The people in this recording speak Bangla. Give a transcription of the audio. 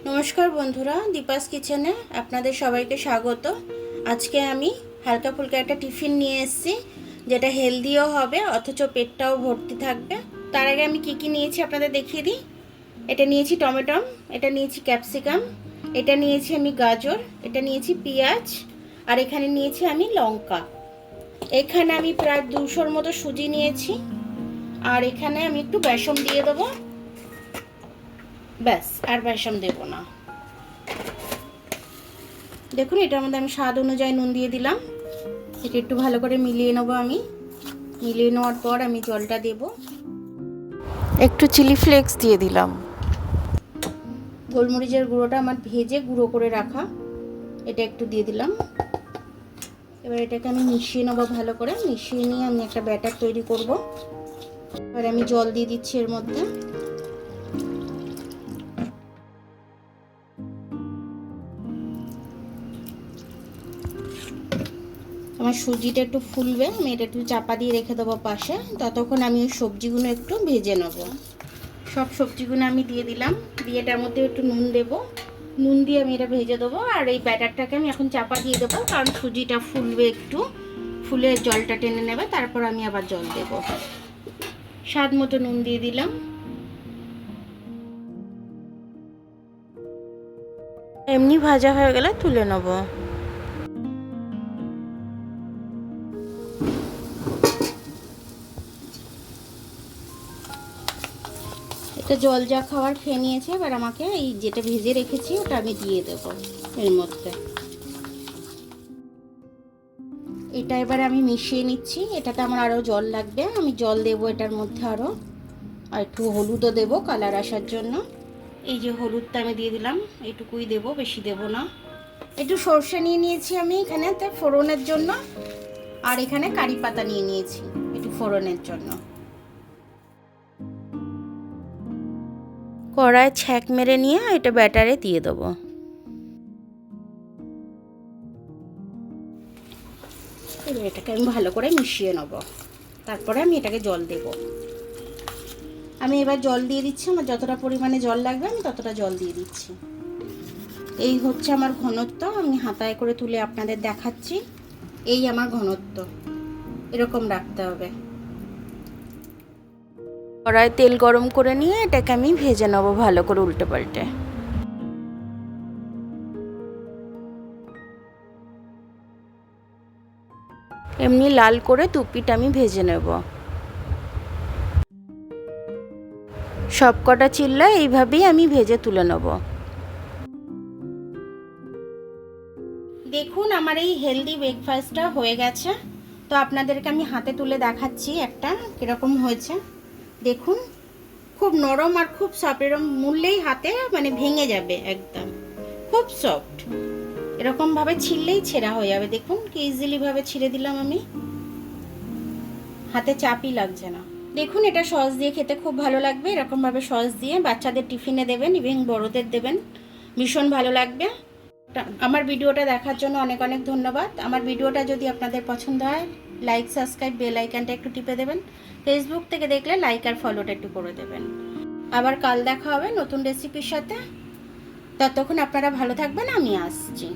নমস্কার বন্ধুরা, দীপাস কিচেনে আপনাদের সবাইকে স্বাগত। আজকে আমি হালকা ফুলকা একটা টিফিন নিয়ে এসেছি, যেটা হেলদিও হবে অথচ পেটটাও ভর্তি থাকবে। তার আগে আমি কি নিয়েছি আপনাদের দেখিয়ে দিই। এটা নিয়েছি টমেটো, এটা নিয়েছি ক্যাপসিকাম, এটা নিয়েছি আমি গাজর, এটা নিয়েছি পেঁয়াজ, আর এখানে নিয়েছি আমি লঙ্কা। এখানে আমি প্রায় 200-র মতো সুজি নিয়েছি, আর এখানে আমি একটু বেসন দিয়ে দেবো, ব্যাস, আর বেসন দেবো না। দেখুন, এটার মধ্যে আমি স্বাদ অনুযায়ী নুন দিয়ে দিলাম। এটা একটু ভালো করে মিলিয়ে নেবো। আমি মিলিয়ে নেওয়ার পর আমি জলটা দেব, একটু চিলি ফ্লেক্স দিয়ে দিলাম। গোলমরিচের গুঁড়োটা আমার ভেজে গুঁড়ো করে রাখা, এটা একটু দিয়ে দিলাম। এবার এটাকে আমি মিশিয়ে নেবো, ভালো করে মিশিয়ে নিয়ে আমি একটা ব্যাটার তৈরি করব। এবার আমি জল দিয়ে দিচ্ছি এর মধ্যে। আমার সুজিটা একটু ফুলবে, আমি এটা একটু চাপা দিয়ে রেখে দেবো পাশে। ততক্ষণ আমি ওই সবজিগুলো একটু ভেজে নেব। সব সবজিগুলো আমি দিয়ে দিলাম, দিয়ে এটার মধ্যে একটু নুন দেবো। নুন দিয়ে আমি এটা ভেজে দেবো। আর এই ব্যাটারটাকে আমি এখন চাপা দিয়ে দেবো, কারণ সুজিটা ফুলবে, একটু ফুলে জলটা টেনে নেবে। তারপর আমি আবার জল দেব। স্বাদ মতো নুন দিয়ে দিলাম। এমনি ভাজা হয়ে গেলে তুলে নেব। এটা জল যা খাওয়ার খেয়ে নিয়েছে। এবার আমাকে এই যেটা ভেজে রেখেছি ওটা আমি দিয়ে দেবো এর মধ্যে। এটা এবার আমি মিশিয়ে নিচ্ছি। এটাতে আমার আরও জল লাগবে, আমি জল দেবো এটার মধ্যে আরও। আর একটু হলুদও দেবো কালার আসার জন্য। এই যে হলুদটা আমি দিয়ে দিলাম, এইটুকুই দেবো, বেশি দেবো না। একটু সর্ষে নিয়ে নিয়েছি আমি এখানে ফোড়নের জন্য, আর এখানে কারি পাতা নিয়ে নিয়েছি একটু ফোড়নের জন্য। কড়ায় ছ্যাঁক মেরে নিয়ে এটা ব্যাটারে দিয়ে দেবো। এবার এটাকে আমি ভালো করে মিশিয়ে নেব। তারপরে আমি এটাকে জল দেব। আমি এবার জল দিয়ে দিচ্ছি, আমার যতটা পরিমাণে জল লাগবে আমি ততটা জল দিয়ে দিচ্ছি। এই হচ্ছে আমার ঘনত্ব। আমি হাতায় করে তুলে আপনাদের দেখাচ্ছি। এই আমার ঘনত্ব, এরকম রাখতে হবে। কড়ায় তেল গরম করে নিয়ে এটাকে আমি ভেজে নেব ভালো করে উল্টে পাল্টে। এমনি লাল করে দু পিঠ আমি ভেজে নেব। সব কটা চিল্লা এইভাবেই আমি ভেজে তুলে নেব। দেখুন, আমার এই হেলদি ব্রেকফাস্টটা হয়ে গেছে। তো আপনাদেরকে আমি হাতে তুলে দেখাচ্ছি একটা কীরকম হয়েছে। দেখুন, খুব নরম আর খুব সফট, এরকম মুড়লেই হাতে মানে ভেঙে যাবে একদম, খুব সফট। এরকমভাবে ছিঁড়লেই ছেঁড়া হয়ে যাবে। দেখুন কি ইজিলিভাবে ছিঁড়ে দিলাম আমি, হাতে চাপই লাগছে না। দেখুন, এটা সস দিয়ে খেতে খুব ভালো লাগবে। এরকমভাবে সস দিয়ে বাচ্চাদের টিফিনে দেবেন, ইভেন বড়দের দেবেন, ভীষণ ভালো লাগবে। আমার ভিডিওটা দেখার জন্য অনেক অনেক ধন্যবাদ। আমার ভিডিওটা যদি আপনাদের পছন্দ হয়, লাইক, সাবস্ক্রাইব, বেল আইকনটা একটু টিপে দেবেন। ফেসবুক থেকে দেখলে লাইক আর ফলোটা একটু করে দেবেন। আবার কাল দেখা হবে নতুন রেসিপির সাথে। ততক্ষণ আপনারা ভালো থাকবেন, আমি আসছি।